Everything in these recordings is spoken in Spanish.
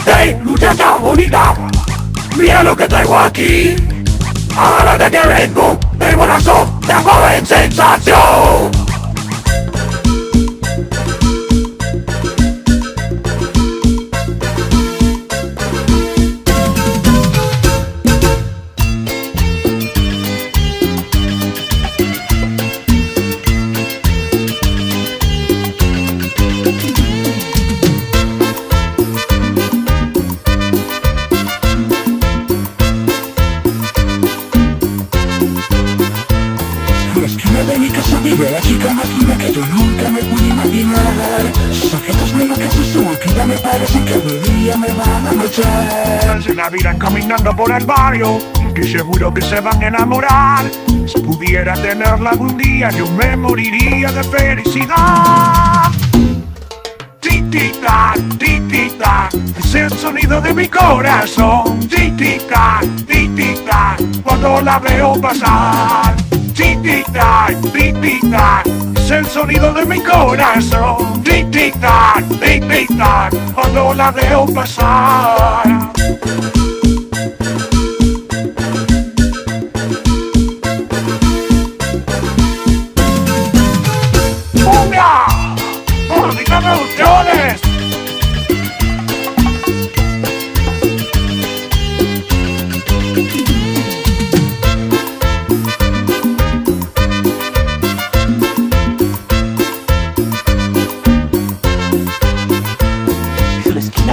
¡Hey, muchacha bonita! ¡Mira lo que traigo aquí! ¡Ahora de que vengo! ¡El corazón de joven sensación! De mi casa vive la chica máquina que yo nunca me pude imaginar. Sus objetos me enloquecen, su boquita me parece que algún día me van a marchar. Se la vida caminando por el barrio, que seguro que se van a enamorar. Si pudiera tenerla algún día, yo me moriría de felicidad. Tic-tic-tac, tic-tic-tac, es el sonido de mi corazón. Tic-tic-tac, tic-tic-tac, cuando la veo pasar. Tic-tic-tac, tic-tic-tac, es el sonido de mi corazón. Tic-tic-tac, tic-tic-tac, cuando la veo pasar. ¡Cumbia! ¡Música Producciones!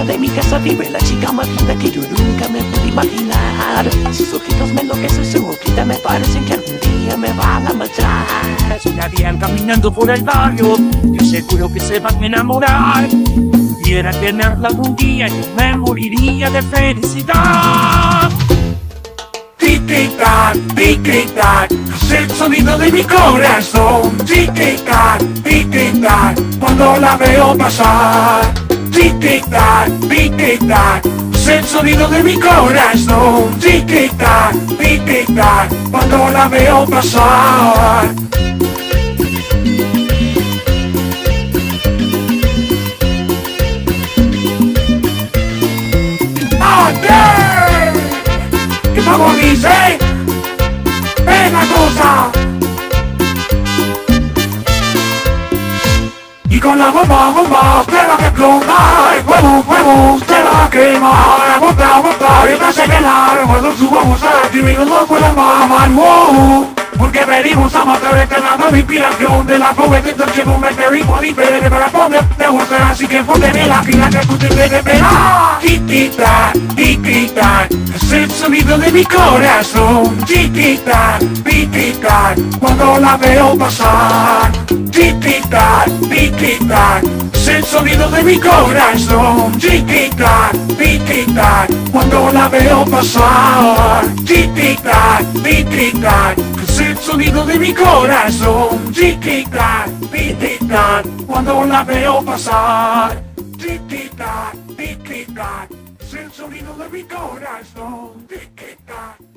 De mi casa vive la chica más linda que yo nunca me pude imaginar. Sus ojitos me enloquecen, su boquita me parecen que algún día me van a marchar. Si la vean caminando por el barrio, yo seguro que se van a enamorar. Pudiera tenerla algún día, yo me moriría de felicidad. Tic-tic-tac, tic-tic-tac, es el sonido de mi corazón. Tic-tic-tac, tic-tic-tac, cuando la veo pasar. Tic-tic-tac, tic-tic-tac, es el sonido de mi corazón. Tic-tic-tac, tic-tic-tac, cuando la veo pasar. ¡Ande! ¿Qué como dice? ¡Ven la cosa! Y con la bomba, prueba que explota. El huevo, se va a quemar. Bota, y tras señalar. Cuando subamos a la actividad no puedan mamar. Wow, porque venimos a matar eternando mi inspiración. De la juventud que no me ritmo diferente para poder te gustar. Así que pónteme la fila que tú te debes pegar. Tic-tic-tac, tic-tic-tac, es el sonido de mi corazón. Tic-tic-tac, tic-tic-tac, cuando la veo pasar. Tic-tic-tac, tic-tic-tac, es el sonido de mi corazón. Tic-tic-tac, tic-tic-tac, cuando la veo pasar. Tic-tic-tac, tic-tic-tac, es el sonido de mi corazón. Tic-tic-tac, tic-tic-tac, cuando la veo pasar. Tic-tic-tac, tic-tic-tac, es el sonido de mi corazón. Tic-tic-tac.